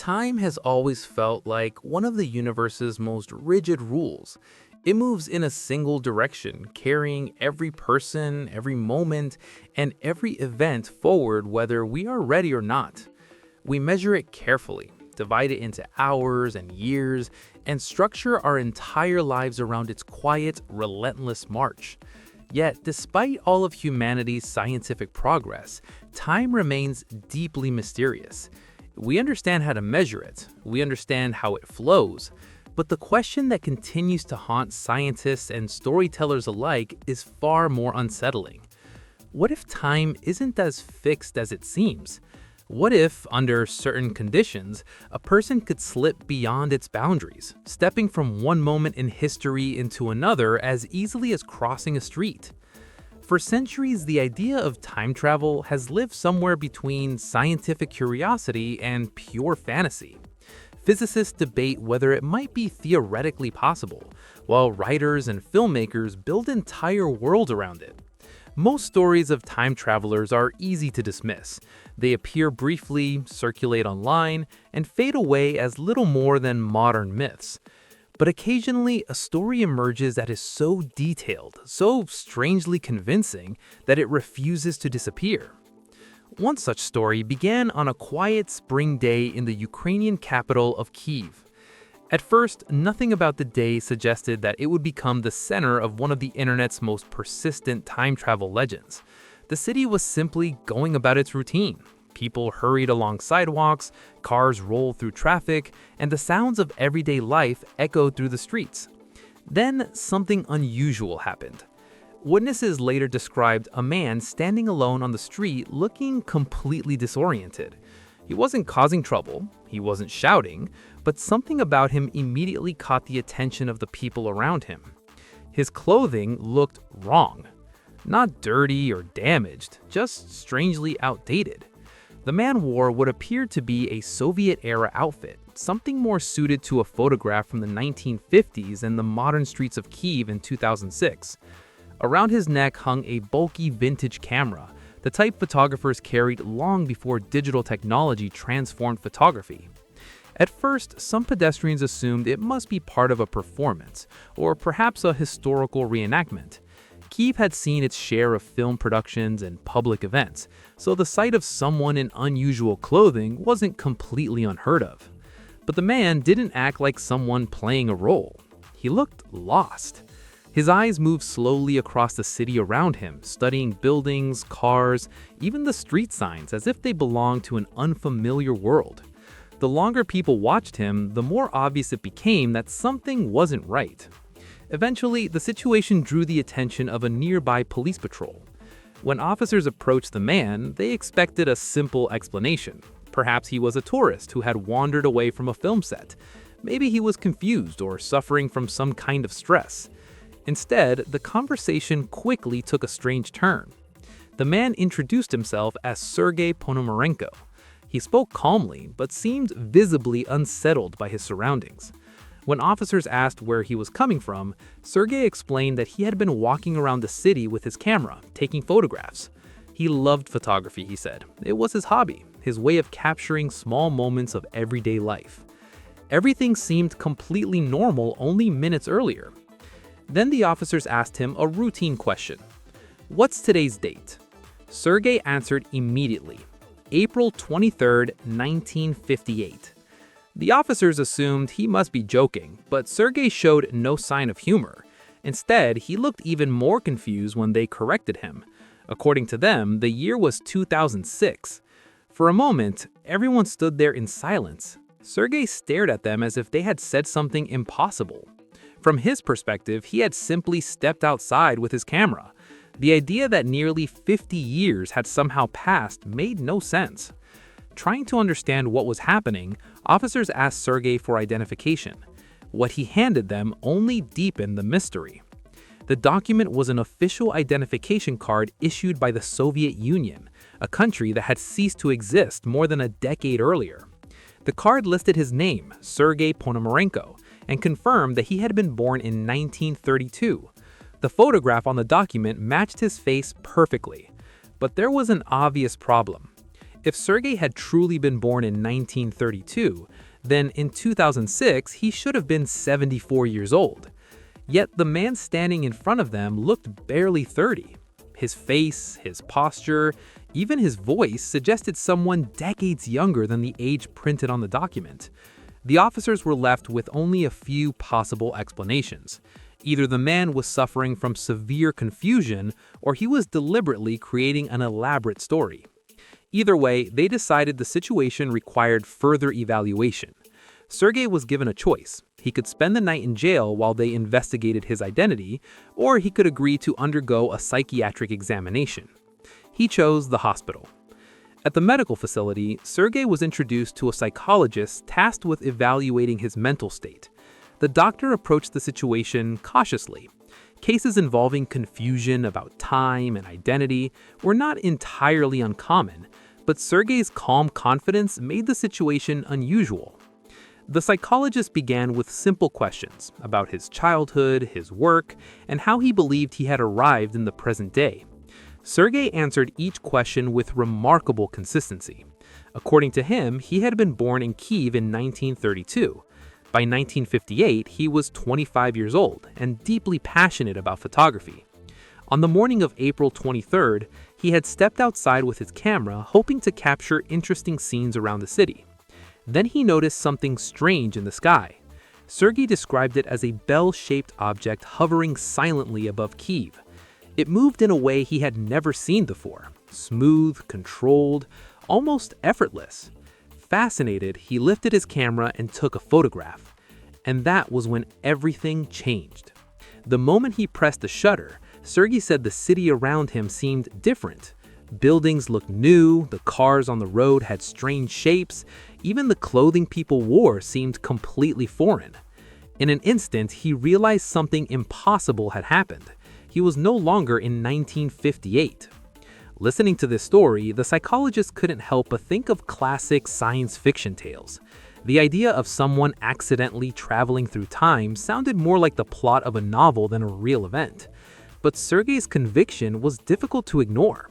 Time has always felt like one of the universe's most rigid rules. It moves in a single direction, carrying every person, every moment, and every event forward whether we are ready or not. We measure it carefully, divide it into hours and years, and structure our entire lives around its quiet, relentless march. Yet, despite all of humanity's scientific progress, time remains deeply mysterious. We understand how to measure it, we understand how it flows, but the question that continues to haunt scientists and storytellers alike is far more unsettling. What if time isn't as fixed as it seems? What if, under certain conditions, a person could slip beyond its boundaries, stepping from one moment in history into another as easily as crossing a street? For centuries, the idea of time travel has lived somewhere between scientific curiosity and pure fantasy. Physicists debate whether it might be theoretically possible, while writers and filmmakers build entire worlds around it. Most stories of time travelers are easy to dismiss. They appear briefly, circulate online, and fade away as little more than modern myths. But occasionally, a story emerges that is so detailed, so strangely convincing, that it refuses to disappear. One such story began on a quiet spring day in the Ukrainian capital of Kyiv. At first, nothing about the day suggested that it would become the center of one of the internet's most persistent time travel legends. The city was simply going about its routine. People hurried along sidewalks, cars rolled through traffic, and the sounds of everyday life echoed through the streets. Then something unusual happened. Witnesses later described a man standing alone on the street looking completely disoriented. He wasn't causing trouble, he wasn't shouting, but something about him immediately caught the attention of the people around him. His clothing looked wrong. Not dirty or damaged, just strangely outdated. The man wore what appeared to be a Soviet-era outfit, something more suited to a photograph from the 1950s and the modern streets of Kyiv in 2006. Around his neck hung a bulky vintage camera, the type photographers carried long before digital technology transformed photography. At first, some pedestrians assumed it must be part of a performance, or perhaps a historical reenactment. Kyiv had seen its share of film productions and public events, so the sight of someone in unusual clothing wasn't completely unheard of. But the man didn't act like someone playing a role. He looked lost. His eyes moved slowly across the city around him, studying buildings, cars, even the street signs as if they belonged to an unfamiliar world. The longer people watched him, the more obvious it became that something wasn't right. Eventually, the situation drew the attention of a nearby police patrol. When officers approached the man, they expected a simple explanation. Perhaps he was a tourist who had wandered away from a film set. Maybe he was confused or suffering from some kind of stress. Instead, the conversation quickly took a strange turn. The man introduced himself as Sergey Ponomarenko. He spoke calmly, but seemed visibly unsettled by his surroundings. When officers asked where he was coming from, Sergey explained that he had been walking around the city with his camera, taking photographs. He loved photography, he said. It was his hobby, his way of capturing small moments of everyday life. Everything seemed completely normal only minutes earlier. Then the officers asked him a routine question. "What's today's date?" Sergey answered immediately. April 23rd, 1958. The officers assumed he must be joking, but Sergey showed no sign of humor. Instead, he looked even more confused when they corrected him. According to them, the year was 2006. For a moment, everyone stood there in silence. Sergey stared at them as if they had said something impossible. From his perspective, he had simply stepped outside with his camera. The idea that nearly 50 years had somehow passed made no sense. Trying to understand what was happening, officers asked Sergey for identification. What he handed them only deepened the mystery. The document was an official identification card issued by the Soviet Union, a country that had ceased to exist more than a decade earlier. The card listed his name, Sergey Ponomarenko, and confirmed that he had been born in 1932. The photograph on the document matched his face perfectly. But there was an obvious problem. If Sergey had truly been born in 1932, then in 2006 he should have been 74 years old. Yet the man standing in front of them looked barely 30. His face, his posture, even his voice suggested someone decades younger than the age printed on the document. The officers were left with only a few possible explanations. Either the man was suffering from severe confusion, or he was deliberately creating an elaborate story. Either way, they decided the situation required further evaluation. Sergey was given a choice. He could spend the night in jail while they investigated his identity, or he could agree to undergo a psychiatric examination. He chose the hospital. At the medical facility, Sergey was introduced to a psychologist tasked with evaluating his mental state. The doctor approached the situation cautiously. Cases involving confusion about time and identity were not entirely uncommon, but Sergey's calm confidence made the situation unusual. The psychologist began with simple questions about his childhood, his work, and how he believed he had arrived in the present day. Sergey answered each question with remarkable consistency. According to him, he had been born in Kyiv in 1932. By 1958, he was 25 years old and deeply passionate about photography. On the morning of April 23rd, he had stepped outside with his camera, hoping to capture interesting scenes around the city. Then he noticed something strange in the sky. Sergey described it as a bell-shaped object hovering silently above Kyiv. It moved in a way he had never seen before, smooth, controlled, almost effortless. Fascinated, he lifted his camera and took a photograph. And that was when everything changed. The moment he pressed the shutter, Sergey said the city around him seemed different. Buildings looked new, the cars on the road had strange shapes, even the clothing people wore seemed completely foreign. In an instant, he realized something impossible had happened. He was no longer in 1958. Listening to this story, the psychologist couldn't help but think of classic science fiction tales. The idea of someone accidentally traveling through time sounded more like the plot of a novel than a real event. But Sergey's conviction was difficult to ignore.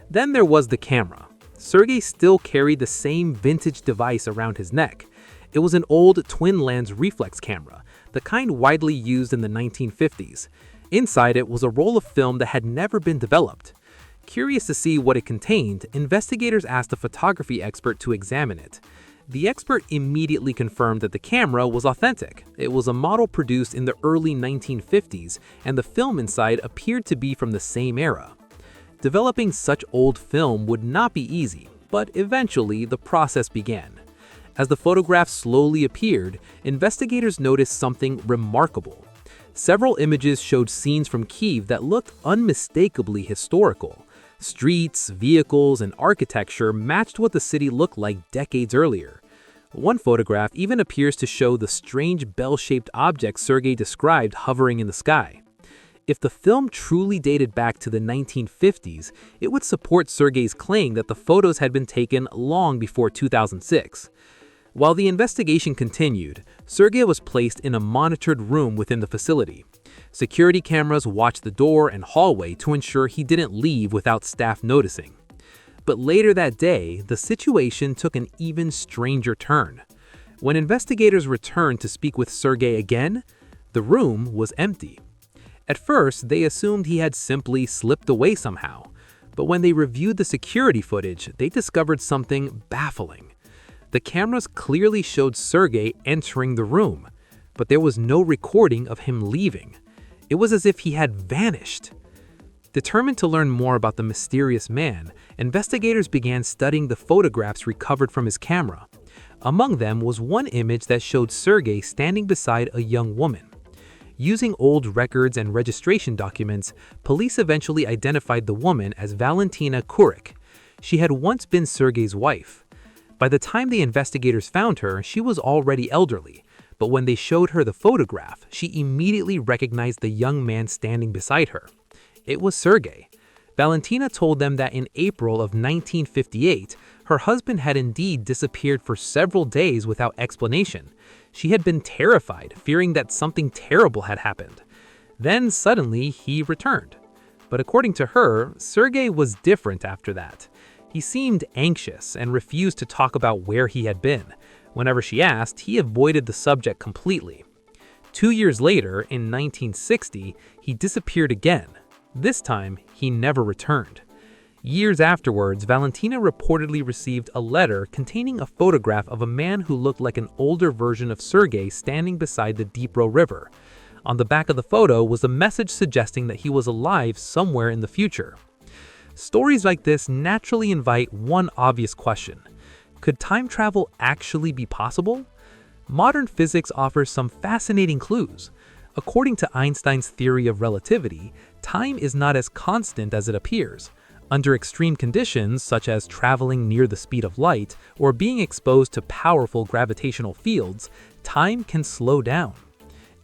Then there was the camera. Sergey still carried the same vintage device around his neck. It was an old twin-lens reflex camera, the kind widely used in the 1950s. Inside it was a roll of film that had never been developed. Curious to see what it contained, investigators asked a photography expert to examine it. The expert immediately confirmed that the camera was authentic. It was a model produced in the early 1950s, and the film inside appeared to be from the same era. Developing such old film would not be easy, but eventually the process began. As the photographs slowly appeared, investigators noticed something remarkable. Several images showed scenes from Kyiv that looked unmistakably historical. Streets, vehicles, and architecture matched what the city looked like decades earlier. One photograph even appears to show the strange bell-shaped object Sergey described hovering in the sky. If the film truly dated back to the 1950s, it would support Sergey's claim that the photos had been taken long before 2006. While the investigation continued, Sergey was placed in a monitored room within the facility. Security cameras watched the door and hallway to ensure he didn't leave without staff noticing. But later that day, the situation took an even stranger turn. When investigators returned to speak with Sergey again, the room was empty. At first, they assumed he had simply slipped away somehow. But when they reviewed the security footage, they discovered something baffling. The cameras clearly showed Sergey entering the room, but there was no recording of him leaving. It was as if he had vanished. Determined to learn more about the mysterious man, investigators began studying the photographs recovered from his camera. Among them was one image that showed Sergey standing beside a young woman. Using old records and registration documents, police eventually identified the woman as Valentina Kurik. She had once been Sergey's wife. By the time the investigators found her, she was already elderly, but when they showed her the photograph, she immediately recognized the young man standing beside her. It was Sergey. Valentina told them that in April of 1958, her husband had indeed disappeared for several days without explanation. She had been terrified, fearing that something terrible had happened. Then suddenly he returned. But according to her, Sergey was different after that. He seemed anxious and refused to talk about where he had been. Whenever she asked, he avoided the subject completely. 2 years later, in 1960, he disappeared again. This time, he never returned. Years afterwards, Valentina reportedly received a letter containing a photograph of a man who looked like an older version of Sergey standing beside the Dnipro River. On the back of the photo was a message suggesting that he was alive somewhere in the future. Stories like this naturally invite one obvious question. Could time travel actually be possible? Modern physics offers some fascinating clues. According to Einstein's theory of relativity, time is not as constant as it appears. Under extreme conditions, such as traveling near the speed of light or being exposed to powerful gravitational fields, time can slow down.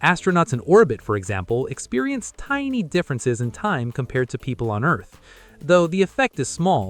Astronauts in orbit, for example, experience tiny differences in time compared to people on Earth. Though the effect is small,